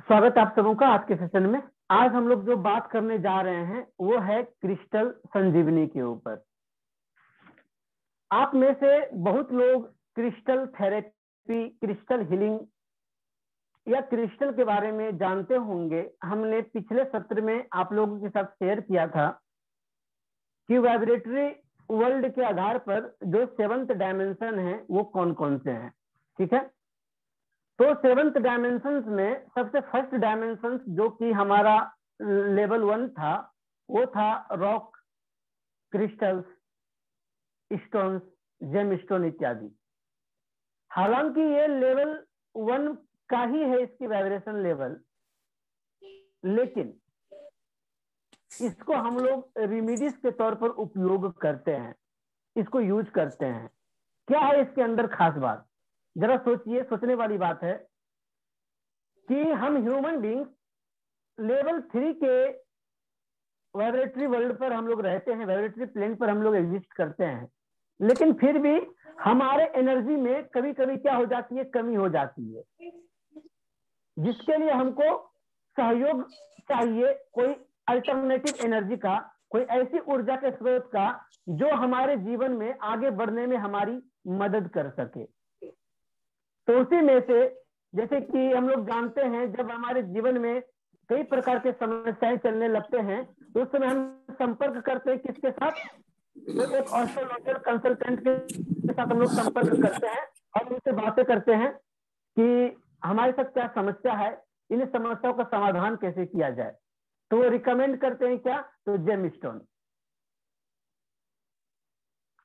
स्वागत है आप सबों का आज के सेशन में। आज हम लोग जो बात करने जा रहे हैं वो है क्रिस्टल संजीवनी के ऊपर। आप में से बहुत लोग क्रिस्टल थेरेपी, क्रिस्टल हीलिंग या क्रिस्टल के बारे में जानते होंगे। हमने पिछले सत्र में आप लोगों के साथ शेयर किया था कि वाइब्रेटरी वर्ल्ड के आधार पर जो 7th डायमेंशन है वो कौन कौन से हैं। ठीक है, तो 7th डायमेंशन में सबसे फर्स्ट डायमेंशन जो कि हमारा लेवल 1 था वो था rock, crystals, stones, gemstone इत्यादि। हालांकि ये लेवल 1 का ही है इसकी वाइब्रेशन लेवल, लेकिन इसको हम लोग रेमेडीज के तौर पर उपयोग करते हैं, इसको यूज करते हैं। क्या है इसके अंदर खास बात, जरा सोचिए। सोचने वाली बात है कि हम ह्यूमन बींग्स लेवल 3 के वाइब्रेटरी वर्ल्ड पर हम लोग रहते हैं, वाइब्रेटरी प्लेन पर हम लोग एग्जिस्ट करते हैं, लेकिन फिर भी हमारे एनर्जी में कभी कभी क्या हो जाती है, कमी हो जाती है, जिसके लिए हमको सहयोग चाहिए, कोई अल्टरनेटिव एनर्जी का, कोई ऐसी ऊर्जा के स्रोत का जो हमारे जीवन में आगे बढ़ने में हमारी मदद कर सके। तो उसी में से जैसे कि हम लोग जानते हैं, जब हमारे जीवन में कई प्रकार के समस्याएं चलने लगते हैं तो उस समय हम संपर्क करते हैं किसके साथ, तो एक एस्ट्रोलॉजिकल कंसल्टेंट के साथ हम लोग संपर्क करते हैं और उनसे बातें करते हैं कि हमारे साथ क्या समस्या है, इन समस्याओं का समाधान कैसे किया जाए। तो वो रिकमेंड करते हैं क्या, तो जेम स्टोन।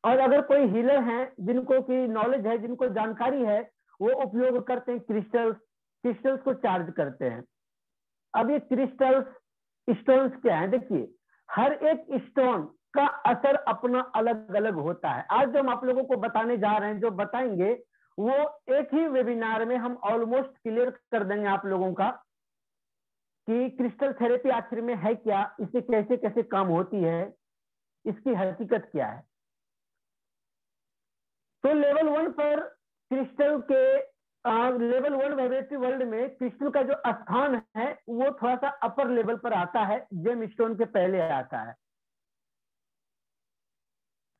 और अगर कोई हीलर है जिनको की नॉलेज है, जिनको जानकारी है, वो उपयोग करते हैं क्रिस्टल्स, क्रिस्टल्स को चार्ज करते हैं। अब ये क्रिस्टल्स, स्टोन्स क्या है, देखिए हर एक स्टोन का असर अपना अलग अलग होता है। आज जो हम आप लोगों को बताने जा रहे हैं, जो बताएंगे वो एक ही वेबिनार में हम ऑलमोस्ट क्लियर कर देंगे आप लोगों का कि क्रिस्टल थेरेपी आखिर में है क्या, इससे कैसे कैसे काम होती है, इसकी हकीकत क्या है। तो लेवल 1 पर क्रिस्टल के लेवल 1 वाइब्रेटरी वर्ल्ड में क्रिस्टल का जो स्थान है वो थोड़ा सा अपर लेवल पर आता है, जेम स्टोन के पहले आता है।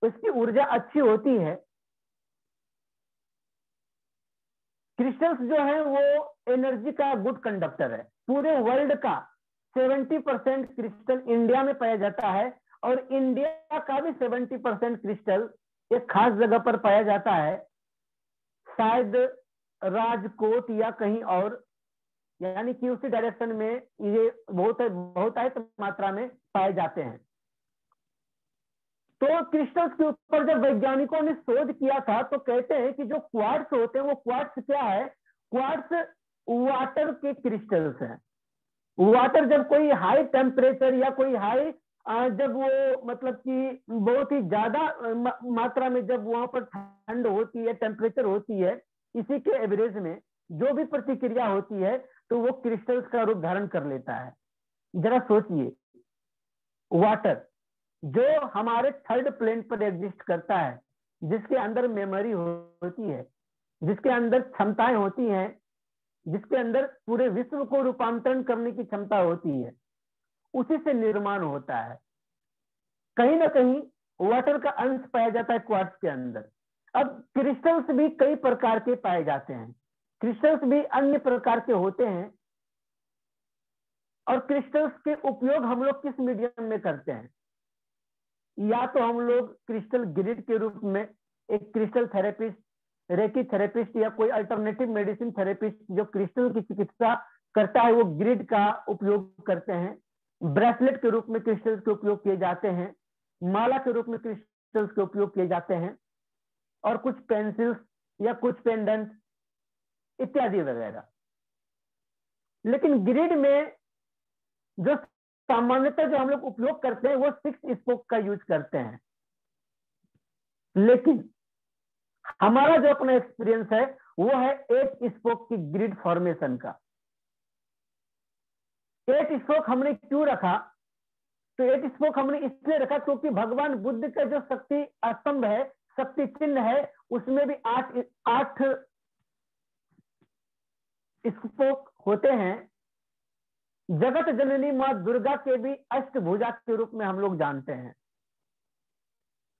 उसकी ऊर्जा अच्छी होती है। क्रिस्टल्स जो है वो एनर्जी का गुड कंडक्टर है। पूरे वर्ल्ड का 70% क्रिस्टल इंडिया में पाया जाता है और इंडिया का भी 70% क्रिस्टल एक खास जगह पर पाया जाता है, शायद राजकोट या कहीं और, यानी कि उसी डायरेक्शन में ये बहुत मात्रा में पाए जाते हैं। तो क्रिस्टल्स के ऊपर जब वैज्ञानिकों ने शोध किया था तो कहते हैं कि जो क्वार्ट्स होते हैं वो क्वार्ट्स क्या है, क्वार्ट्स वाटर के क्रिस्टल्स हैं। वाटर जब कोई हाई टेम्परेचर या कोई हाई जब वो मतलब कि बहुत ही ज्यादा मात्रा में जब वहां पर ठंड होती है, टेम्परेचर होती है, इसी के एवरेज में जो भी प्रतिक्रिया होती है तो वो क्रिस्टल्स का रूप धारण कर लेता है। जरा सोचिए, वाटर जो हमारे थर्ड प्लेन पर एग्जिस्ट करता है, जिसके अंदर मेमोरी होती है, जिसके अंदर क्षमताएं होती हैं, जिसके अंदर पूरे विश्व को रूपांतरण करने की क्षमता होती है, उसी से निर्माण होता है। कहीं ना कहीं वाटर का अंश पाया जाता है क्वार्ट्ज के अंदर। अब क्रिस्टल्स भी कई प्रकार के पाए जाते हैं, क्रिस्टल्स भी अन्य प्रकार के होते हैं। और क्रिस्टल्स के उपयोग हम लोग किस मीडियम में करते हैं, या तो हम लोग क्रिस्टल ग्रिड के रूप में, एक क्रिस्टल थेरेपिस्ट, रेकी थेरेपिस्ट या कोई अल्टरनेटिव मेडिसिन थेरेपिस्ट जो क्रिस्टल की चिकित्सा करता है वो ग्रिड का उपयोग करते हैं। ब्रेसलेट के रूप में क्रिस्टल्स के उपयोग किए जाते हैं, माला के रूप में क्रिस्टल्स के उपयोग किए जाते हैं, और कुछ पेंसिल्स या कुछ पेंडेंट इत्यादि वगैरह। लेकिन ग्रिड में जो सामान्यतः जो हम लोग उपयोग करते हैं वो 6 स्पोक का यूज करते हैं। लेकिन हमारा जो अपना एक्सपीरियंस है वो है 8 स्पोक की ग्रिड फॉर्मेशन का। 8 स्पोक हमने क्यों रखा, तो 8 स्पोक हमने इसलिए रखा क्योंकि भगवान बुद्ध का जो शक्ति स्तंभ है, शक्ति चिन्ह है, उसमें भी 8 स्पोक होते हैं। जगत जननी मां दुर्गा के भी अष्टभुजा के रूप में हम लोग जानते हैं।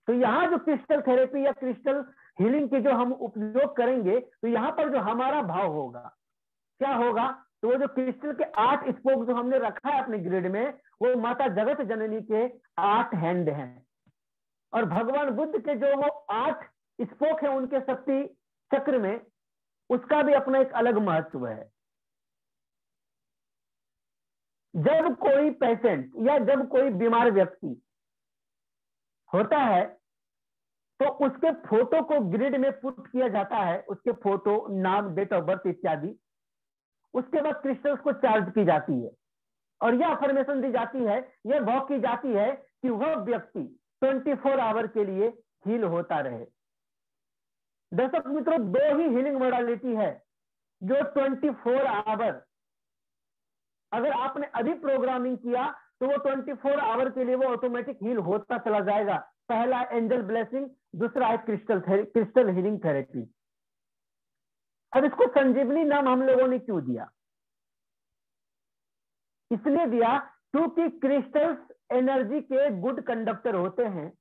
तो यहाँ जो क्रिस्टल थेरेपी या क्रिस्टल हीलिंग की जो हम उपयोग करेंगे, तो यहाँ पर जो हमारा भाव होगा क्या होगा, तो वो जो क्रिस्टल के 8 स्पोक जो हमने रखा है अपने ग्रिड में, वो माता जगत जननी के 8 हैंड हैं, और भगवान बुद्ध के जो वो 8 स्पोक है उनके शक्ति चक्र में, उसका भी अपना एक अलग महत्व है। जब कोई पेशेंट या जब कोई बीमार व्यक्ति होता है, तो उसके फोटो को ग्रिड में पुट किया जाता है, उसके फोटो, नाम, डेट ऑफ बर्थ इत्यादि। उसके बाद क्रिस्टल्स को चार्ज की जाती है, और यह अफर्मेशन दी जाती है, यह भाव की जाती है कि वह व्यक्ति 24 आवर के लिए हील होता रहे। दर्शक मित्रों, 2 ही हीलिंग मोडालिटी है जो 24 आवर, अगर आपने अभी प्रोग्रामिंग किया तो वो 24 आवर के लिए वो ऑटोमेटिक हील होता चला जाएगा। पहला एंजल ब्लेसिंग, दूसरा है क्रिस्टल हीलिंग थेरेपी। अब इसको संजीवनी नाम हम लोगों ने क्यों दिया? इसलिए दिया क्योंकि क्रिस्टल्स एनर्जी के गुड कंडक्टर होते हैं,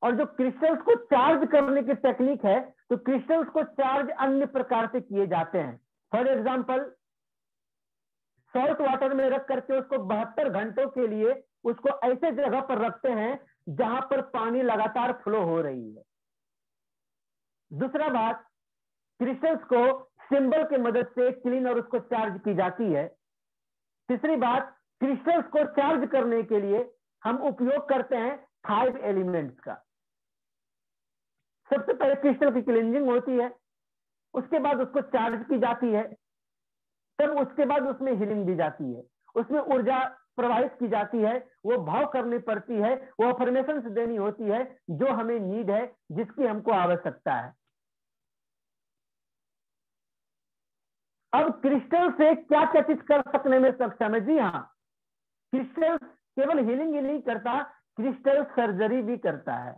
और जो क्रिस्टल्स को चार्ज करने की टेक्निक है, तो क्रिस्टल्स को चार्ज अन्य प्रकार से किए जाते हैं। फॉर एग्जांपल, सॉल्ट वाटर में रख करके उसको 72 घंटों के लिए उसको ऐसे जगह पर रखते हैं जहां पर पानी लगातार फ्लो हो रही है। दूसरा बात, क्रिस्टल्स को सिंबल की मदद से क्लीन और उसको चार्ज की जाती है। तीसरी बात, क्रिस्टल्स को चार्ज करने के लिए हम उपयोग करते हैं 5 एलिमेंट्स का। सबसे पहले क्रिस्टल की क्लींजिंग होती है, उसके बाद उसको चार्ज की जाती है, तब उसके बाद उसमें हीलिंग दी जाती है, उसमें ऊर्जा प्रवाहित की जाती है, वो भाव करनी पड़ती है, वो अफर्मेशन देनी होती है जो हमें नीड है, जिसकी हमको आवश्यकता है। अब क्रिस्टल से क्या क्या चीज कर सकने में सक्षम है? जी हाँ, क्रिस्टल केवल हीलिंग ही नहीं करता, क्रिस्टल सर्जरी भी करता है।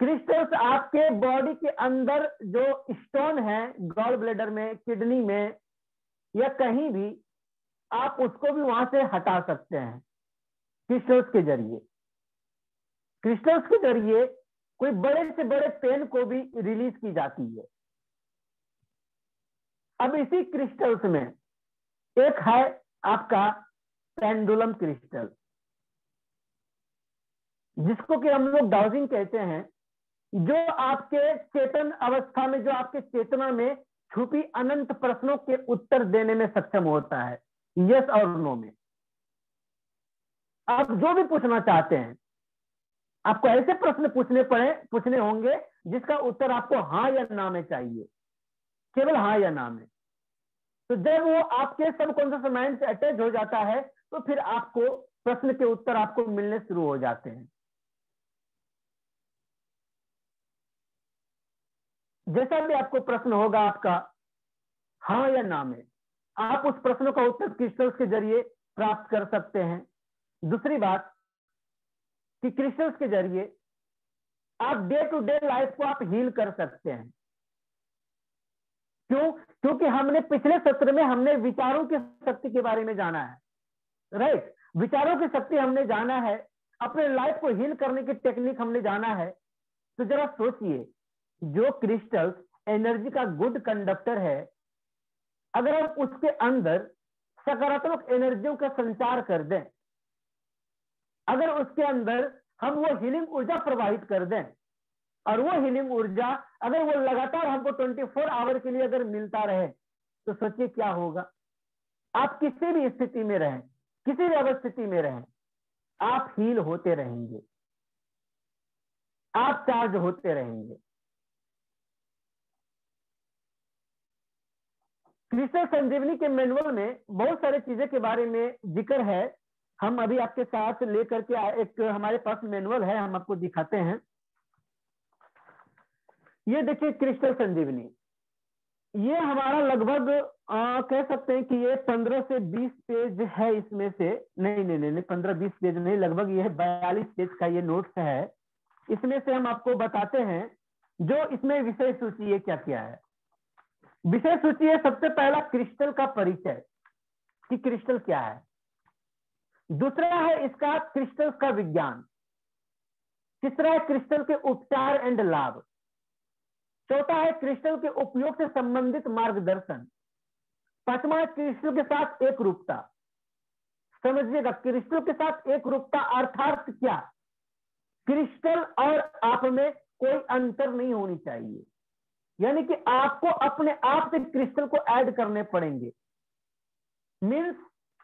क्रिस्टल्स आपके बॉडी के अंदर जो स्टोन है, गॉल ब्लेडर में, किडनी में, या कहीं भी, आप उसको भी वहां से हटा सकते हैं क्रिस्टल्स के जरिए। क्रिस्टल्स के जरिए कोई बड़े से बड़े पेन को भी रिलीज की जाती है। अब इसी क्रिस्टल्स में एक है आपका पेंडुलम क्रिस्टल, जिसको कि हम लोग डाउजिंग कहते हैं, जो आपके चेतन अवस्था में, जो आपके चेतना में छुपी अनंत प्रश्नों के उत्तर देने में सक्षम होता है, यस और नो में। आप जो भी पूछना चाहते हैं, आपको ऐसे प्रश्न पूछने होंगे जिसका उत्तर आपको हाँ या ना में चाहिए, केवल हाँ या ना में। तो जब वो आपके सबकॉन्शियस माइंड से अटैच हो जाता है, तो फिर आपको प्रश्न के उत्तर आपको मिलने शुरू हो जाते हैं। जैसा भी आपको प्रश्न होगा आपका हाँ या ना में, आप उस प्रश्न का उत्तर क्रिस्टल्स के जरिए प्राप्त कर सकते हैं। दूसरी बात कि क्रिस्टल्स के जरिए आप डे टू डे लाइफ को आप हील कर सकते हैं। क्यों? क्योंकि हमने पिछले सत्र में हमने विचारों की शक्ति के बारे में जाना है, राइट? विचारों की शक्ति हमने जाना है, अपने लाइफ को हील करने की टेक्निक हमने जाना है। तो जरा सोचिए, जो क्रिस्टल्स एनर्जी का गुड कंडक्टर है, अगर हम उसके अंदर सकारात्मक एनर्जियों का संचार कर दें, अगर उसके अंदर हम वो हीलिंग ऊर्जा प्रवाहित कर दें, और वो हीलिंग ऊर्जा अगर वो लगातार हमको 24 आवर के लिए अगर मिलता रहे, तो सोचिए क्या होगा। आप किसी भी स्थिति में रहें, किसी भी अवस्थिति में रहें, आप हील होते रहेंगे, आप चार्ज होते रहेंगे। क्रिस्टल संजीवनी के मैनुअल में बहुत सारी चीजें के बारे में जिक्र है। हम अभी आपके साथ लेकर के एक हमारे पास मैनुअल है, हम आपको दिखाते हैं। ये देखिए क्रिस्टल संजीवनी, ये हमारा लगभग कह सकते हैं कि ये 15 से 20 पेज है। इसमें से नहीं 15-20 पेज नहीं, लगभग ये 42 पेज का ये नोट्स है। इसमें से हम आपको बताते हैं जो इसमें विषय सूची है क्या क्या है। विषय सूची है सबसे पहला क्रिस्टल का परिचय कि क्रिस्टल क्या है। दूसरा है इसका क्रिस्टल का विज्ञान। तीसरा है क्रिस्टल के उपचार एंड लाभ। चौथा है क्रिस्टल के उपयोग से संबंधित मार्गदर्शन। पांचवा है क्रिस्टल के साथ एक रूपता। समझिएगा, क्रिस्टल के साथ एक रूपता अर्थात क्या? क्रिस्टल और आप में कोई अंतर नहीं होनी चाहिए, यानी कि आपको अपने आप से क्रिस्टल को ऐड करने पड़ेंगे। मीन्स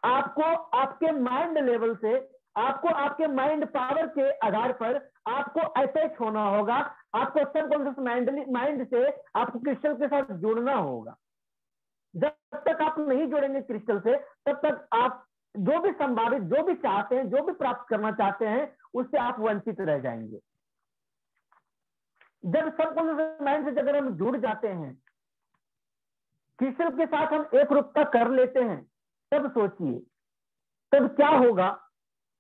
आपको आपके माइंड लेवल से, आपको आपके माइंड पावर के आधार पर आपको अटैच होना होगा। आपको सबकॉन्शियस माइंड से आपको क्रिस्टल के साथ जुड़ना होगा। जब तक आप नहीं जुड़ेंगे क्रिस्टल से, तब तक आप जो भी संभावित, जो भी चाहते हैं, जो भी प्राप्त करना चाहते हैं, उससे आप वंचित रह जाएंगे। जब सबकॉन्शियस माइंड से अगर हम जुड़ जाते हैं, क्रिस्टल के साथ हम एक रूपता कर लेते हैं, तब सोचिए तब क्या होगा।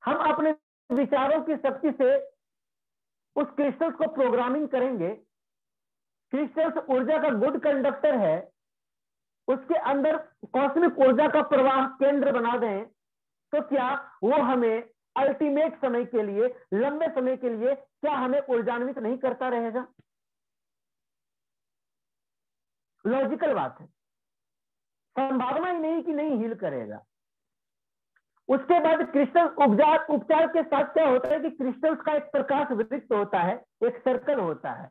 हम अपने विचारों की शक्ति से उस क्रिस्टल्स को प्रोग्रामिंग करेंगे। क्रिस्टल्स ऊर्जा का गुड कंडक्टर है, उसके अंदर कॉस्मिक ऊर्जा का प्रवाह केंद्र बना दें, तो क्या वो हमें अल्टीमेट समय के लिए, लंबे समय के लिए क्या हमें ऊर्जान्वित नहीं करता रहेगा? लॉजिकल बात है, संभावना ही नहीं कि नहीं हील करेगा। उसके बाद क्रिस्टल उपचार के साथ क्या होता है कि क्रिस्टल्स का एक प्रकाश वृत्त होता है, एक सर्कल होता है।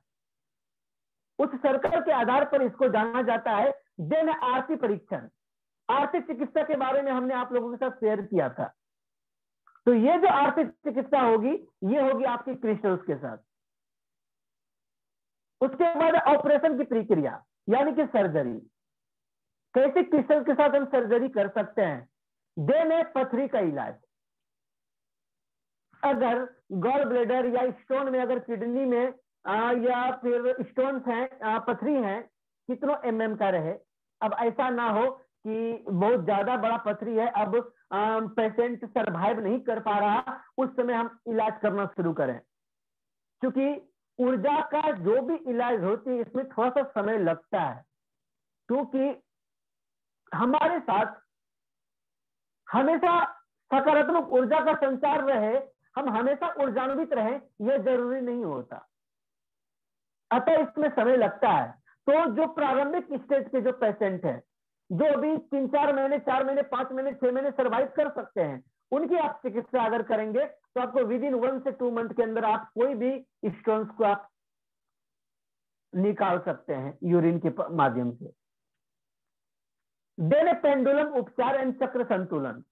उस सर्कल के आधार पर इसको जाना जाता है। देन आरती परीक्षण, आर्थिक चिकित्सा के बारे में हमने आप लोगों के साथ शेयर किया था। तो ये जो आर्थिक चिकित्सा होगी, ये होगी आपकी क्रिस्टल्स के साथ। उसके बाद ऑपरेशन की प्रक्रिया, यानी कि सर्जरी। कैसे क्रिस्टल के साथ हम सर्जरी कर सकते हैं? देन पथरी का इलाज। अगर गॉल ब्लेडर या स्टोन में, अगर किडनी में या फिर स्टोन्स हैं, पथरी हैं, कितनों mm का रहे, अब ऐसा ना हो कि बहुत ज्यादा बड़ा पथरी है, अब पेशेंट सरवाइव नहीं कर पा रहा, उस समय हम इलाज करना शुरू करें। क्योंकि ऊर्जा का जो भी इलाज होती है, इसमें थोड़ा सा समय लगता है, क्योंकि हमारे साथ हमेशा सकारात्मक ऊर्जा का संचार रहे, हम हमेशा ऊर्जान्वित रहें, यह जरूरी नहीं होता। अतः इसमें समय लगता है। तो जो प्रारंभिक स्टेज के जो पेशेंट हैं, जो अभी 3-4 महीने, 4 महीने, 5 महीने, 6 महीने सर्वाइव कर सकते हैं, उनकी आप चिकित्सा अगर करेंगे तो आपको विद इन 1 से 2 मंथ के अंदर आप कोई भी स्टोन्स को आप निकाल सकते हैं यूरिन के माध्यम से। देन पेंडुलम उपचार एंड चक्र संतुलन।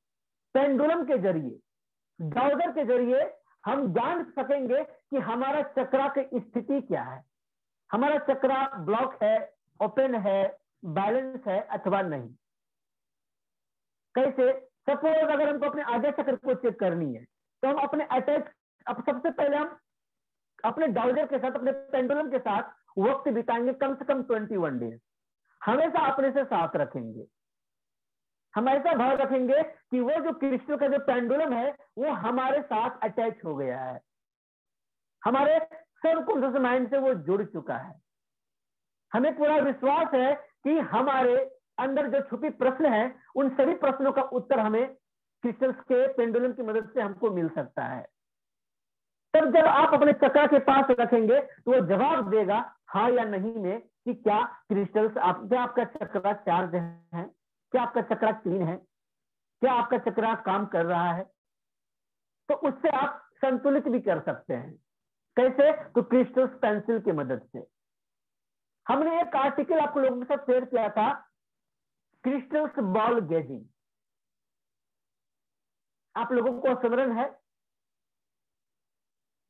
पेंडुलम के जरिए, डाउजर के जरिए हम जान सकेंगे कि हमारा चक्रा की स्थिति क्या है, हमारा चक्रा ब्लॉक है, ओपन है, बैलेंस है अथवा नहीं। कैसे? सपोज अगर हमको अपने आधे चक्र को चेक करनी है, तो हम अपने अटैच, अब सबसे पहले हम अपने डाउजर के साथ, अपने पेंडुलम के साथ वक्त बिताएंगे कम से कम 21 डेज। हमेशा अपने से साथ रखेंगे, हम ऐसा भाव रखेंगे कि वो जो क्रिस्टल का जो पेंडुलम है, वो हमारे साथ अटैच हो गया है, हमारे सबकॉन्शियस माइंड से वो जुड़ चुका है। हमें पूरा विश्वास है कि हमारे अंदर जो छुपी प्रश्न है, उन सभी प्रश्नों का उत्तर हमें क्रिस्टल्स के पेंडुलम की मदद से हमको मिल सकता है। तब जब आप अपने चक्रा के पास रखेंगे तो वो जवाब देगा हाँ या नहीं में कि क्या क्रिस्टल्स क्या आपका चक्रा चार्ज है, क्या आपका चक्रा क्लीन है, क्या आपका चक्रा काम कर रहा है। तो उससे आप संतुलित भी कर सकते हैं। कैसे? तो क्रिस्टल्स पेंसिल की मदद से। हमने एक आर्टिकल आपको लोगों के साथ शेयर किया था, क्रिस्टल्स बॉल गेजिंग। आप लोगों को स्मरण है?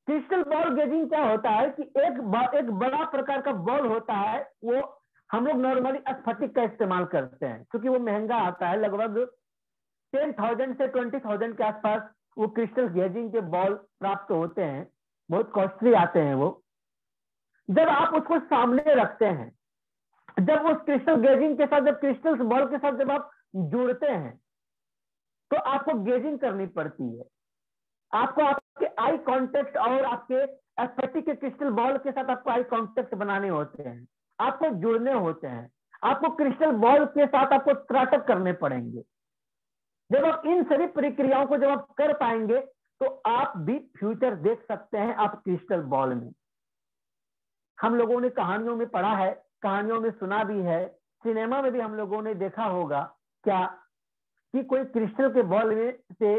क्रिस्टल बॉल गेजिंग क्या होता है कि एक बड़ा प्रकार का बॉल होता है, वो हम लोग नॉर्मली स्फटिक का इस्तेमाल करते हैं, क्योंकि वो महंगा आता है, लगभग 10,000 से 20,000 के आसपास वो क्रिस्टल गेजिंग के बॉल प्राप्त होते हैं, बहुत कॉस्टली आते हैं वो। जब आप उसको सामने रखते हैं, जब उस क्रिस्टल गेजिंग के साथ, जब क्रिस्टल बॉल के साथ जब आप जुड़ते हैं, तो आपको गेजिंग करनी पड़ती है। आपको आपके आई कांटेक्ट और आपके स्फटिक के क्रिस्टल बॉल के साथ आपको आई कांटेक्ट बनाने होते हैं, आपको जुड़ने होते हैं, आपको क्रिस्टल बॉल के साथ आपको त्राटक करने पड़ेंगे। जब आप इन सभी प्रक्रियाओं को जब आप कर पाएंगे तो आप भी फ्यूचर देख सकते हैं आप क्रिस्टल बॉल में। हम लोगों ने कहानियों में पढ़ा है, कहानियों में सुना भी है, सिनेमा में भी हम लोगों ने देखा होगा क्या कि कोई क्रिस्टल के बॉल में से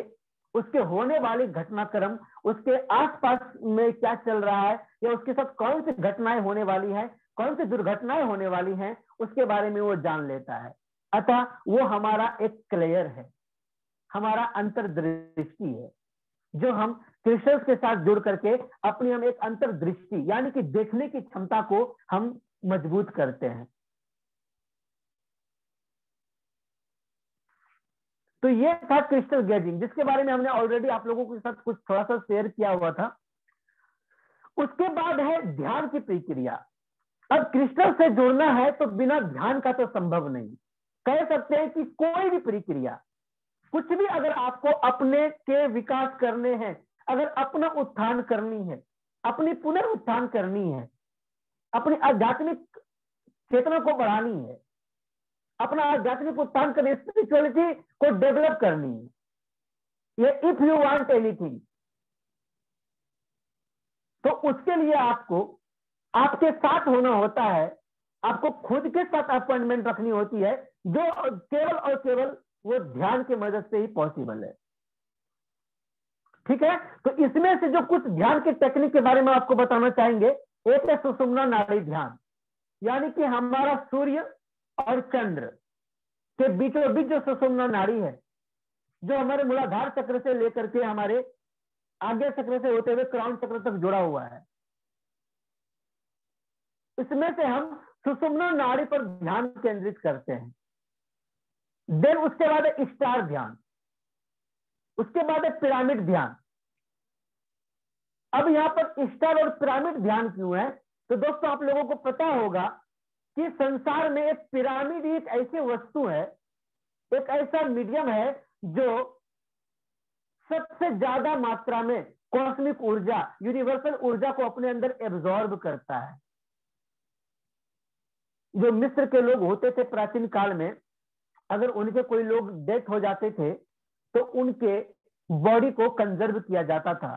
उसके होने वाले घटनाक्रम, उसके आसपास में क्या चल रहा है या उसके साथ कौन सी घटनाएं होने वाली है, कौन सी दुर्घटनाएं होने वाली हैं, उसके बारे में वो जान लेता है। अतः वो हमारा एक क्लेयर है, हमारा अंतर्दृष्टि है, जो हम क्रिस्टल्स के साथ जुड़ करके अपनी हम एक अंतर्दृष्टि यानी कि देखने की क्षमता को हम मजबूत करते हैं। तो ये था क्रिस्टल गेजिंग, जिसके बारे में हमने ऑलरेडी आप लोगों के साथ कुछ थोड़ा सा शेयर किया हुआ था। उसके बाद है ध्यान की प्रक्रिया। अब क्रिस्टल से जुड़ना है तो बिना ध्यान का तो संभव नहीं। कह सकते हैं कि कोई भी प्रक्रिया, कुछ भी अगर आपको अपने के विकास करने हैं, अगर अपना उत्थान करनी है, अपनी पुनरुत्थान करनी है, अपनी आध्यात्मिक चेतना को बढ़ानी है, अपना आध्यात्मिक उत्थान करनी, स्पिरिचुअलिटी को डेवलप करनी है, ये इफ यू वांट एनीथिंग, तो उसके लिए आपको आपके साथ होना होता है, आपको खुद के साथ अपॉइंटमेंट रखनी होती है, जो केवल और केवल वो ध्यान की मदद से ही पॉसिबल है। ठीक है, तो इसमें से जो कुछ ध्यान की टेक्निक के बारे में आपको बताना चाहेंगे, एक है सुषुम्ना नाड़ी ध्यान, यानी कि हमारा सूर्य और चंद्र के बीचों बीच जो सुषुम्ना नाड़ी है, जो हमारे मूलाधार चक्र से लेकर के हमारे आज्ञा चक्र से होते हुए क्राउन चक्र तक जुड़ा हुआ है, इसमें से हम सुषुम्ना नाड़ी पर ध्यान केंद्रित करते हैं। देन उसके बाद है स्टार ध्यान, उसके बाद है पिरामिड ध्यान। अब यहां पर स्टार और पिरामिड ध्यान क्यों है? तो दोस्तों आप लोगों को पता होगा कि संसार में एक पिरामिड एक ऐसी वस्तु है, एक ऐसा मीडियम है जो सबसे ज्यादा मात्रा में कॉस्मिक ऊर्जा, यूनिवर्सल ऊर्जा को अपने अंदर एब्जॉर्ब करता है। जो मिस्र के लोग होते थे प्राचीन काल में, अगर उनके कोई लोग डेथ हो जाते थे तो उनके बॉडी को कंजर्व किया जाता था,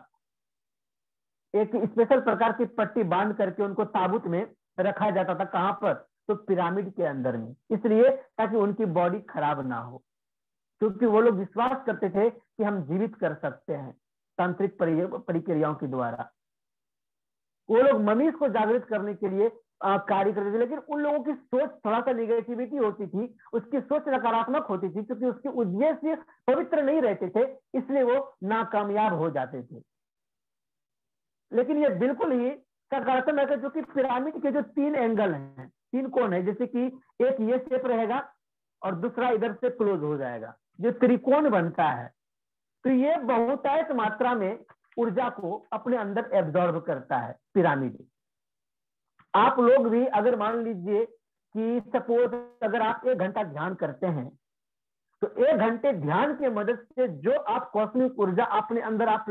एक स्पेशल प्रकार की पट्टी बांध करके उनको ताबूत में रखा जाता था। कहां पर? तो पिरामिड के अंदर में, इसलिए ताकि उनकी बॉडी खराब ना हो, क्योंकि वो लोग विश्वास करते थे कि हम जीवित कर सकते हैं तांत्रिक प्रक्रियाओं के द्वारा। वो लोग ममीज को जागृत करने के लिए कार्य करते थे, लेकिन उन लोगों की सोच थोड़ा सा निगेटिविटी होती थी, उसकी सोच नकारात्मक होती थी, क्योंकि उसके उद्देश्य पवित्र नहीं रहते थे, इसलिए वो नाकामयाब हो जाते थे। लेकिन ये बिल्कुल ही सकारात्मक है, जो कि पिरामिड के जो 3 एंगल हैं, 3 कोण है, जैसे कि एक ये शेप रहेगा और दूसरा इधर से क्लोज हो जाएगा, जो त्रिकोण बनता है, तो ये बहुतायत मात्रा में ऊर्जा को अपने अंदर एब्जॉर्ब करता है पिरामिड। आप लोग भी अगर मान लीजिए कि सपोज अगर आप 1 घंटा ध्यान करते हैं, तो 1 घंटे ध्यान की मदद से जो आप कॉस्मिक ऊर्जा अपने अंदर आप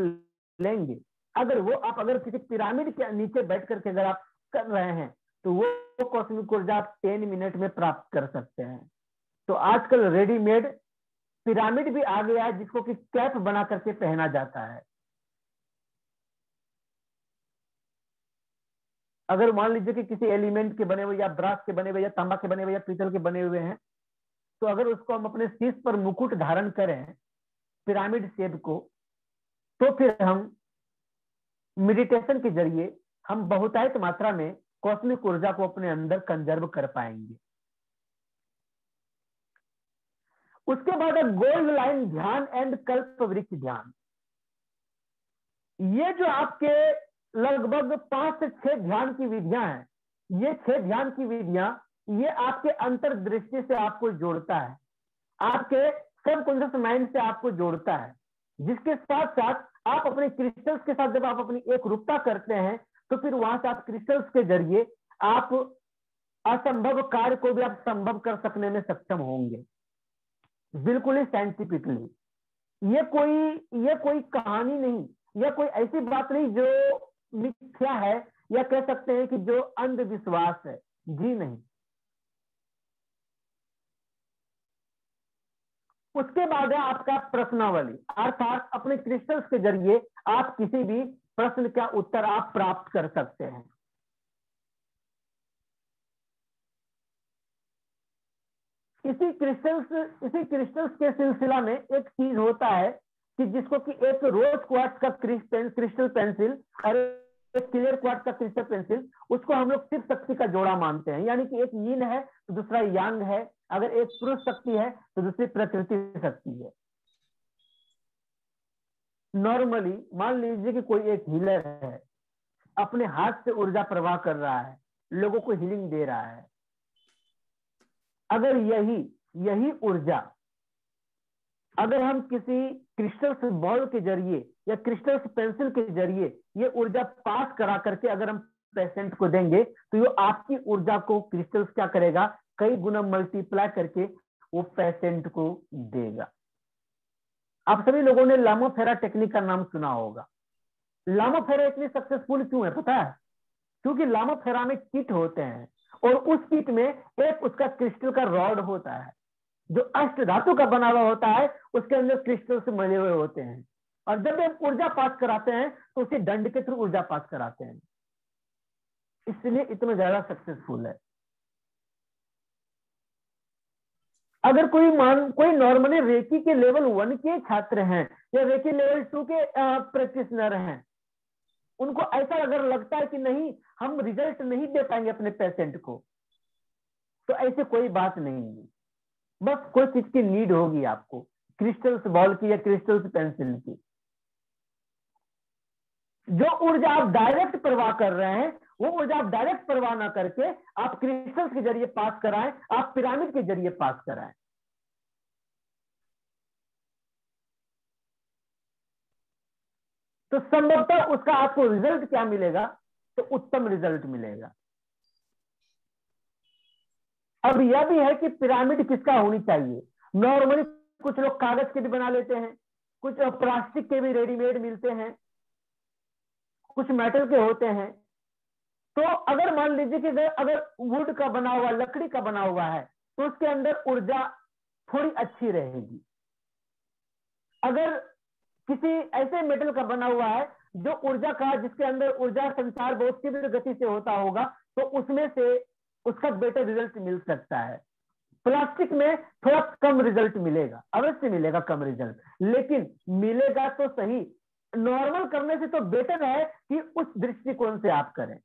लेंगे, अगर वो आप अगर किसी पिरामिड के नीचे बैठ करके अगर आप कर रहे हैं, तो वो कॉस्मिक ऊर्जा आप 10 मिनट में प्राप्त कर सकते हैं। तो आजकल रेडीमेड पिरामिड भी आ गया है, जिसको कि कैप बना करके पहना जाता है। अगर मान लीजिए कि किसी एलिमेंट के बने हुए या ब्रास के बने हुए या तांबा के बने हुए या पीतल के बने हुए हैं, तो अगर उसको हम अपने शीश पर मुकुट धारण करें पिरामिड शेप को, तो फिर हम मेडिटेशन के जरिए हम बहुतायत मात्रा में कॉस्मिक ऊर्जा को अपने अंदर कंजर्व कर पाएंगे। उसके बाद है गोल्ड लाइन ध्यान एंड कल्प वृक्ष ध्यान। ये जो आपके लगभग 5 से 6 ध्यान की विधियां हैं, ये 6 ध्यान की विधियां ये आपके अंतर्दृष्टि से आपको जोड़ता है, आपके सबकॉन्शियस माइंड से आपको जोड़ता है, जिसके साथ साथ आप अपने क्रिस्टल्स के साथ जब आप अपनी एक रूपता करते हैं, तो फिर वहां से आप क्रिस्टल्स के जरिए आप असंभव कार्य को भी आप संभव कर सकने में सक्षम होंगे, बिल्कुल ही साइंटिफिकली। ये कोई कहानी नहीं, यह कोई ऐसी बात नहीं जो मिथ्या है, या कह सकते हैं कि जो अंधविश्वास है, जी नहीं। उसके बाद है आपका प्रश्नावली, अर्थात अपने क्रिस्टल्स के जरिए आप किसी भी प्रश्न का उत्तर आप प्राप्त कर सकते हैं। इसी क्रिस्टल्स के सिलसिला में एक चीज होता है कि जिसको कि एक रोज क्वार्ट्ज का क्रिस्टल पेंसिल और एक क्लियर क्वार्ट्ज का क्रिस्टल पेंसिल, उसको हम लोग शिव शक्ति का जोड़ा मानते हैं। यानी कि एक यीन है तो दूसरा यांग है, अगर एक पुरुष शक्ति है तो दूसरी प्रकृति शक्ति है। नॉर्मली मान लीजिए कि कोई एक हीलर है, अपने हाथ से ऊर्जा प्रवाह कर रहा है, लोगों को हीलिंग दे रहा है। अगर यही ऊर्जा अगर हम किसी क्रिस्टल्स बॉल के जरिए या क्रिस्टल्स पेंसिल के जरिए ये ऊर्जा पास करा करके अगर हम पेशेंट को देंगे तो ये आपकी ऊर्जा को क्रिस्टल्स क्या करेगा, कई गुना मल्टीप्लाई करके वो पेशेंट को देगा। आप सभी लोगों ने लामोफेरा टेक्निक का नाम सुना होगा। लामोफेरा इतनी सक्सेसफुल क्यों है पता है? क्योंकि लामोफेरा में किट होते हैं और उस किट में एक उसका क्रिस्टल का रॉड होता है जो अष्ट धातु का बना हुआ होता है, उसके अंदर क्रिस्टल से मले हुए होते हैं। और जब हम ऊर्जा पास कराते हैं तो उसे दंड के थ्रू ऊर्जा पास कराते हैं, इसलिए इतना ज्यादा सक्सेसफुल है। अगर कोई नॉर्मली रेकी के लेवल 1 के छात्र हैं या रेकी लेवल 2 के प्रैक्टिशनर हैं, उनको ऐसा अगर लगता है कि नहीं हम रिजल्ट नहीं दे पाएंगे अपने पेशेंट को, तो ऐसे कोई बात नहीं है। बस कोई चीज की नीड होगी आपको, क्रिस्टल्स बॉल की या क्रिस्टल्स पेंसिल की। जो ऊर्जा आप डायरेक्ट प्रवाह कर रहे हैं वो ऊर्जा आप डायरेक्ट प्रवाह ना करके आप क्रिस्टल्स के जरिए पास कराएं, आप पिरामिड के जरिए पास कराएं। तो संभवतः उसका आपको रिजल्ट क्या मिलेगा, तो उत्तम रिजल्ट मिलेगा। अब यह भी है कि पिरामिड किसका होनी चाहिए। नॉर्मली कुछ लोग कागज के भी बना लेते हैं, कुछ प्लास्टिक के भी रेडीमेड मिलते हैं, कुछ मेटल के होते हैं। तो अगर मान लीजिए कि अगर वुड का बना हुआ, लकड़ी का बना हुआ है तो उसके अंदर ऊर्जा थोड़ी अच्छी रहेगी। अगर किसी ऐसे मेटल का बना हुआ है जो ऊर्जा का, जिसके अंदर ऊर्जा संचार बहुत तीव्र गति से होता होगा, तो उसमें से उसका बेटर रिजल्ट मिल सकता है। प्लास्टिक में थोड़ा कम रिजल्ट मिलेगा, अवश्य मिलेगा कम रिजल्ट, लेकिन मिलेगा तो सही। नॉर्मल करने से तो बेटर है कि उस दृष्टिकोण से आप करें।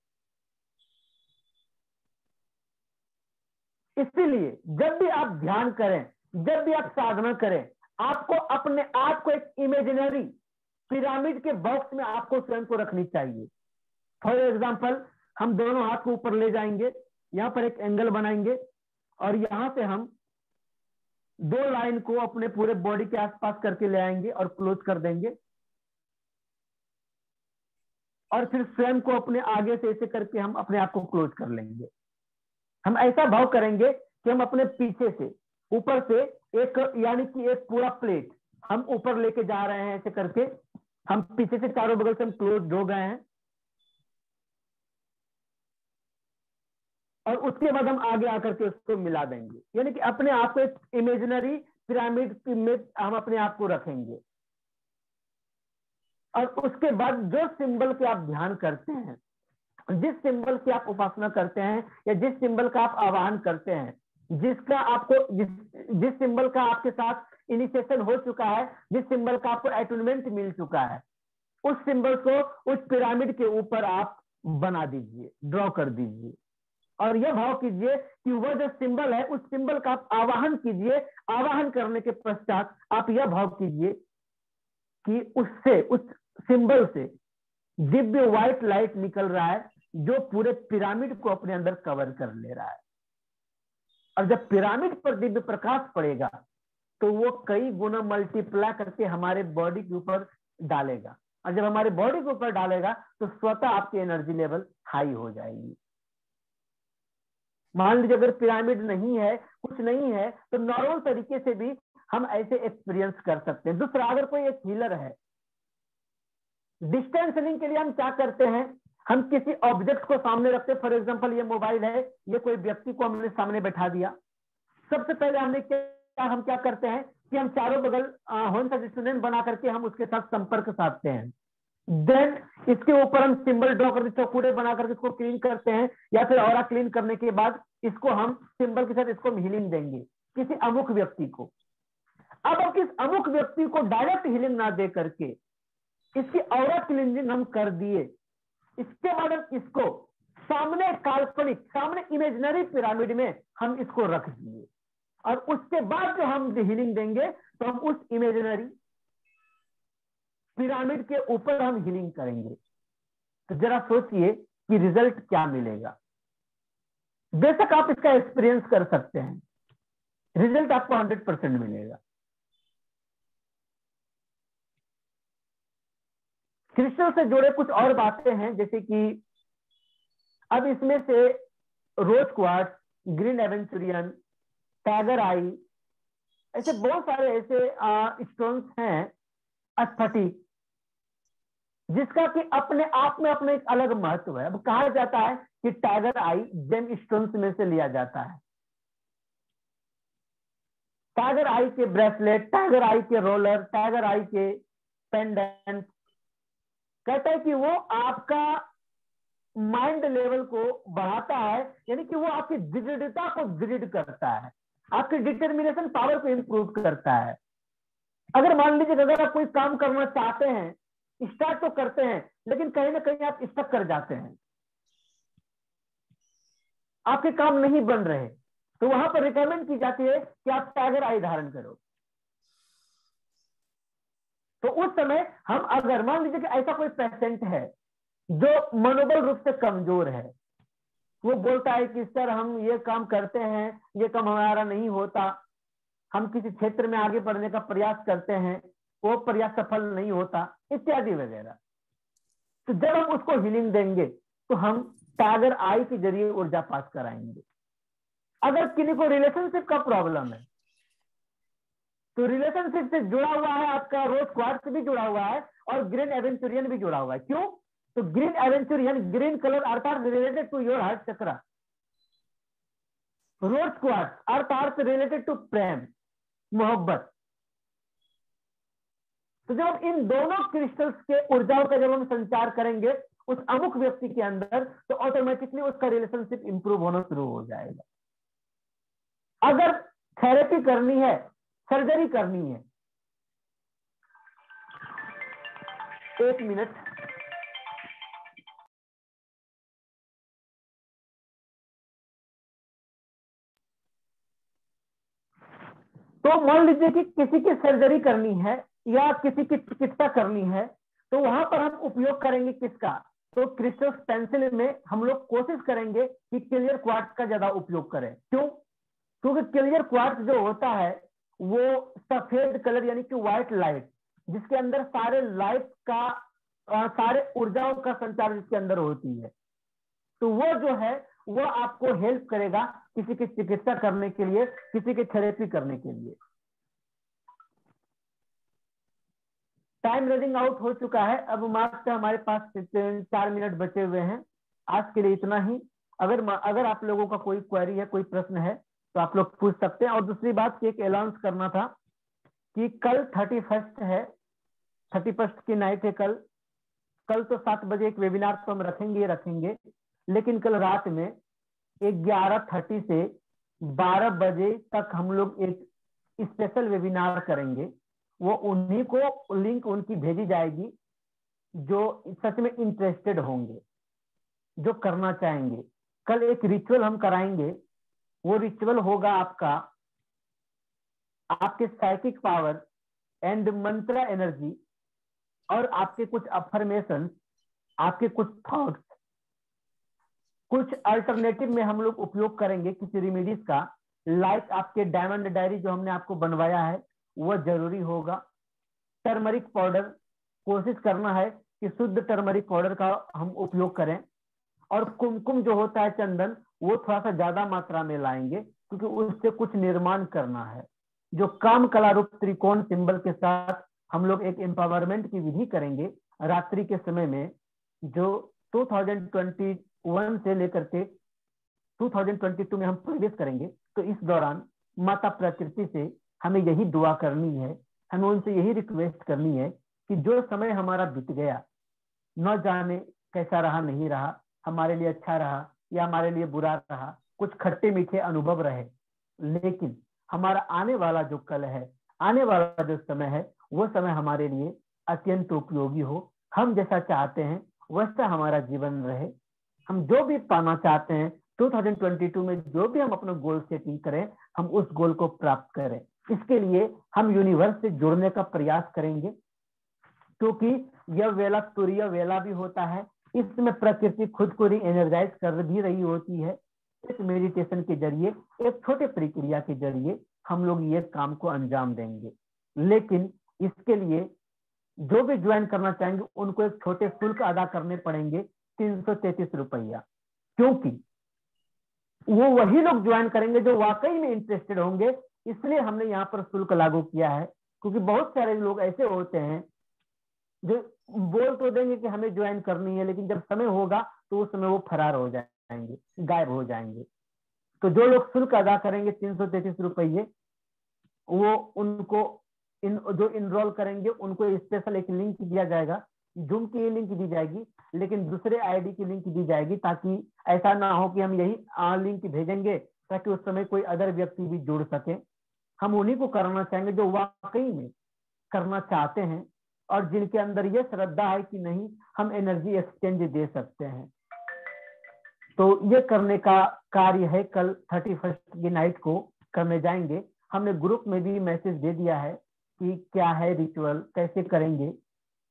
इसीलिए जब भी आप ध्यान करें, जब भी आप साधना करें, आपको अपने आप को एक इमेजिनरी पिरामिड के बॉक्स में आपको स्वयं को रखनी चाहिए। फॉर एग्जाम्पल, हम दोनों हाथ को ऊपर ले जाएंगे, यहां पर एक एंगल बनाएंगे और यहां से हम 2 लाइन को अपने पूरे बॉडी के आसपास करके ले आएंगे और क्लोज कर देंगे। और फिर स्वयं को अपने आगे से ऐसे करके हम अपने आप को क्लोज कर लेंगे। हम ऐसा भाव करेंगे कि हम अपने पीछे से ऊपर से एक, यानी कि एक पूरा प्लेट हम ऊपर लेके जा रहे हैं, ऐसे करके हम पीछे से चारों बगल से हम क्लोज हो गए हैं। और उसके बाद हम आगे आकर के उसको मिला देंगे, यानी कि अपने आप को एक इमेजिनरी पिरामिड में हम अपने आप को रखेंगे। और उसके बाद जो सिंबल के आप ध्यान करते हैं, जिस सिंबल की आप उपासना करते हैं या जिस सिंबल का आप आवाहन करते हैं, जिसका आपको जिस सिंबल का आपके साथ इनिशिएशन हो चुका है, जिस सिंबल का आपको अटूनमेंट मिल चुका है, उस सिंबल को उस पिरामिड के ऊपर आप बना दीजिए, ड्रॉ कर दीजिए। और यह भाव कीजिए कि वह जो सिंबल है उस सिंबल का आप आवाहन कीजिए। आवाहन करने के पश्चात आप यह भाव कीजिए कि उससे, उस सिंबल से दिव्य व्हाइट लाइट निकल रहा है जो पूरे पिरामिड को अपने अंदर कवर कर ले रहा है। और जब पिरामिड पर दिव्य प्रकाश पड़ेगा तो वो कई गुना मल्टीप्लाई करके हमारे बॉडी के ऊपर डालेगा। और जब हमारे बॉडी के ऊपर डालेगा तो स्वतः आपकी एनर्जी लेवल हाई हो जाएगी। मान लीजिए अगर पिरामिड नहीं है, कुछ नहीं है, तो नॉर्मल तरीके से भी हम ऐसे एक्सपीरियंस कर सकते हैं। दूसरा, अगर कोई एक हीलर है, डिस्टेंस हीलिंग के लिए हम क्या करते हैं, हम किसी ऑब्जेक्ट को सामने रखते हैं। फॉर एग्जांपल ये मोबाइल है, ये कोई व्यक्ति को हमने सामने बैठा दिया। सबसे पहले हम क्या करते हैं, कि हम चारों बगल होम टच स्टूडेंट बना करके हम उसके साथ संपर्क साधते हैं। देन इसके ऊपर हम सिंबल ड्रॉ करके चौकूड़े बना करके इसको क्लीन करते हैं, या फिर ऑरा क्लीन करने के बाद इसको हम सिंबल के साथ इसको हीलिंग देंगे किसी अमुक व्यक्ति को। अब हम किस अमुक व्यक्ति को डायरेक्ट हीलिंग ना दे करके इसकी ऑरा क्लीनिंग हम कर दिए, इसके बाद हम इसको सामने काल्पनिक, सामने इमेजिनरी पिरामिड में हम इसको रख दिए, और उसके बाद जो हम हीलिंग देंगे तो हम उस इमेजिनरी पिरामिड के ऊपर हम हीलिंग करेंगे। तो जरा सोचिए कि रिजल्ट क्या मिलेगा। बेशक आप इसका एक्सपीरियंस कर सकते हैं, रिजल्ट आपको 100% मिलेगा। क्रिस्टल से जुड़े कुछ और बातें हैं, जैसे कि अब इसमें से रोज क्वार्ट्ज, ग्रीन एवेंचुरियन, टाइगर आई, ऐसे बहुत सारे ऐसे स्टोन्स हैं स्फटिक, जिसका कि अपने आप में अपना एक अलग महत्व है। अब कहा जाता है कि टाइगर आई जेम स्टोन्स में से लिया जाता है। टाइगर आई के ब्रेसलेट, टाइगर आई के रोलर, टाइगर आई के पेंडेंट, कहता है कि वो आपका माइंड लेवल को बढ़ाता है, यानी कि वो आपकी दृढ़ता को दृढ़ करता है, आपकी डिटर्मिनेशन पावर को इंप्रूव करता है। अगर मान लीजिए अगर आप कोई काम करना चाहते हैं, स्टार्ट तो करते हैं, लेकिन कहीं ना कहीं आप स्टक कर जाते हैं, आपके काम नहीं बन रहे, तो वहां पर रिकमेंड की जाती है कि आप टाइगर आई धारण करो। तो उस समय हम अगर मान लीजिए कि ऐसा कोई पेशेंट है जो मनोबल रूप से कमजोर है, वो बोलता है कि सर हम ये काम करते हैं, ये काम हमारा नहीं होता, हम किसी क्षेत्र में आगे बढ़ने का प्रयास करते हैं, वो प्रयास सफल नहीं होता, इत्यादि वगैरह। तो जब हम उसको हीलिंग देंगे तो हम टाइगर आई के जरिए ऊर्जा पास कराएंगे। अगर किसी को रिलेशनशिप का प्रॉब्लम है तो रिलेशनशिप से जुड़ा हुआ है आपका रोज क्वार्ट्ज भी जुड़ा हुआ है और ग्रीन एवेंचुरियन भी जुड़ा हुआ है। क्यों? तो ग्रीन एवेंचुरियन, ग्रीन कलर अर्थात related to your heart chakra, rose quartz अर्थात रिलेटेड टू प्रेम, मोहब्बत। तो जब इन दोनों क्रिस्टल्स के ऊर्जाओं का जब हम संचार करेंगे उस अमुक व्यक्ति के अंदर, तो ऑटोमेटिकली उसका रिलेशनशिप इंप्रूव होना शुरू हो जाएगा। अगर थेरेपी करनी है, सर्जरी करनी है, 1 मिनट, तो मान लीजिए कि किसी की सर्जरी करनी है या किसी की चिकित्सा करनी है, तो वहां पर हम उपयोग करेंगे किसका? तो क्रिस्टल पेंसिल में हम लोग कोशिश करेंगे कि क्लियर क्वार्ट्ज का ज्यादा उपयोग करें। क्यों? क्योंकि क्लियर क्वार्ट्ज जो होता है वो सफेद कलर यानी कि व्हाइट लाइट, जिसके अंदर सारे लाइट का सारे ऊर्जाओं का संचार जिसके अंदर होती है, तो वो जो है वो आपको हेल्प करेगा किसी की चिकित्सा करने के लिए, किसी की थेरेपी करने के लिए। टाइम रनिंग आउट हो चुका है, अब मात्र हमारे पास 4 मिनट बचे हुए हैं। आज के लिए इतना ही। अगर आप लोगों का कोई क्वेरी है, कोई प्रश्न है, तो आप लोग पूछ सकते हैं। और दूसरी बात की एक अनाउंस करना था कि कल 31 है, 31 की नाइट है कल। कल तो 7 बजे एक वेबिनार तो हम रखेंगे, लेकिन कल रात में 11:30 से 12 बजे तक हम लोग एक स्पेशल वेबिनार करेंगे। वो उन्हीं को लिंक उनकी भेजी जाएगी जो सच में इंटरेस्टेड होंगे, जो करना चाहेंगे। कल एक रिचुअल हम कराएंगे, वो रिचुअल होगा आपके psychic power and Mantra energy और आपके कुछ अफर्मेशन, आपके कुछ थॉट्स, कुछ अल्टरनेटिव में हम लोग उपयोग करेंगे किसी रेमेडीज का। लाइक आपके डायमंड डायरी जो हमने आपको बनवाया है वो जरूरी होगा। टर्मरिक पाउडर, कोशिश करना है कि शुद्ध टर्मरिक पाउडर का हम उपयोग करें। और कुमकुम जो होता है चंदन, वो थोड़ा सा ज्यादा मात्रा में लाएंगे, क्योंकि उससे कुछ निर्माण करना है। जो काम कला रूप त्रिकोण सिंबल के साथ हम लोग एक एम्पावरमेंट की विधि करेंगे रात्रि के समय में, जो 2021 से लेकर के 2022 में हम प्रवेश करेंगे। तो इस दौरान माता प्रकृति से हमें यही दुआ करनी है, हमें उनसे यही रिक्वेस्ट करनी है कि जो समय हमारा बीत गया, न जाने कैसा रहा नहीं रहा, हमारे लिए अच्छा रहा या हमारे लिए बुरा रहा, कुछ खट्टे मीठे अनुभव रहे, लेकिन हमारा आने वाला जो कल है, आने वाला जो समय है, वो समय हमारे लिए अत्यंत उपयोगी हो। हम जैसा चाहते हैं वैसा हमारा जीवन रहे। हम जो भी पाना चाहते हैं 2022 में, जो भी हम अपना गोल सेटिंग करें, हम उस गोल को प्राप्त करें। इसके लिए हम यूनिवर्स से जुड़ने का प्रयास करेंगे, क्योंकि यह वेला तुरीय वेला भी होता है। इसमें प्रकृति खुद को री एनर्जाइज कर भी रही होती है। इस मेडिटेशन के जरिए, एक छोटे प्रक्रिया के जरिए हम लोग ये काम को अंजाम देंगे। लेकिन इसके लिए जो भी ज्वाइन करना चाहेंगे उनको एक छोटे शुल्क अदा करने पड़ेंगे, 333 रुपया, क्योंकि वो वही लोग ज्वाइन करेंगे जो वाकई में इंटरेस्टेड होंगे। इसलिए हमने यहाँ पर शुल्क लागू किया है, क्योंकि बहुत सारे लोग ऐसे होते हैं जो बोल तो देंगे कि हमें ज्वाइन करनी है, लेकिन जब समय होगा तो उस समय वो फरार हो जाएंगे, गायब हो जाएंगे। तो जो लोग शुल्क अदा करेंगे 333 रुपये, वो उनको जो इनरोल करेंगे उनको स्पेशल एक लिंक दिया जाएगा, जूम की लिंक दी जाएगी, लेकिन दूसरे आईडी की लिंक दी जाएगी, ताकि ऐसा ना हो कि हम यही लिंक भेजेंगे ताकि उस समय कोई अदर व्यक्ति भी जुड़ सके। हम उन्हीं को करना चाहेंगे जो वाकई में करना चाहते हैं और जिनके अंदर ये श्रद्धा है कि नहीं, हम एनर्जी एक्सचेंज दे सकते हैं। तो ये करने का कार्य है, कल 31 की नाइट को करने जाएंगे। हमने ग्रुप में भी मैसेज दे दिया है कि क्या है रिचुअल, कैसे करेंगे,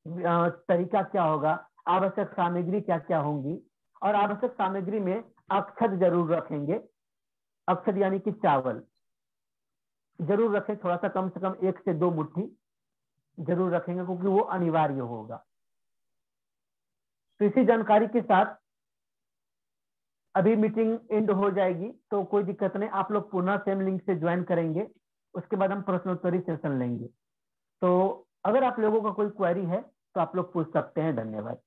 तरीका क्या होगा, आवश्यक सामग्री क्या क्या होंगी। और आवश्यक सामग्री में अक्षत जरूर रखेंगे, अक्षत यानी कि चावल जरूर रखें, थोड़ा सा कम से कम 1 से 2 मुट्ठी जरूर रखेंगे, क्योंकि वो अनिवार्य होगा। तो इसी जानकारी के साथ अभी मीटिंग एंड हो जाएगी, तो कोई दिक्कत नहीं, आप लोग पुनः सेम लिंक से ज्वाइन करेंगे। उसके बाद हम प्रश्नोत्तरी सेशन लेंगे। तो अगर आप लोगों का कोई क्वेरी है तो आप लोग पूछ सकते हैं। धन्यवाद।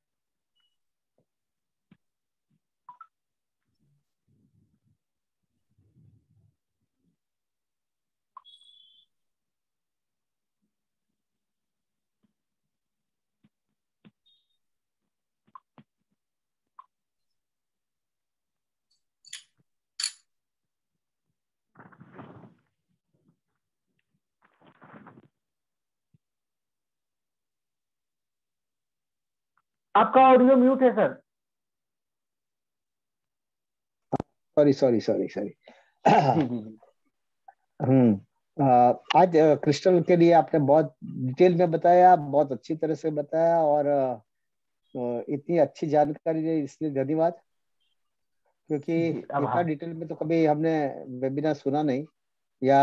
आपका ऑडियो म्यूट है sir. Sorry sorry sorry sorry. जी जी जी। आज क्रिस्टल के लिए आपने बहुत डिटेल में बताया, बहुत अच्छी तरह से बताया, और इतनी अच्छी जानकारी दी, इसलिए धन्यवाद। क्योंकि जी इतना आभार। डिटेल में तो कभी हमने वेबिनार सुना नहीं, या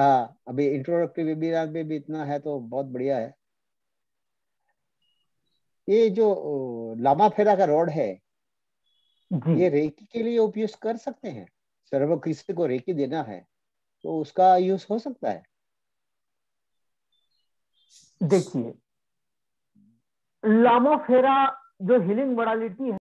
अभी इंट्रोडक्टरी वेबिनार में भी इतना है, तो बहुत बढ़िया है। ये जो लामा फेरा का रॉड है, जी ये रेकी के लिए उपयोग कर सकते हैं? सर्व किसी को रेकी देना है तो उसका यूज हो सकता है? देखिए, लामोफेरा जो हीलिंग मोडालिटी है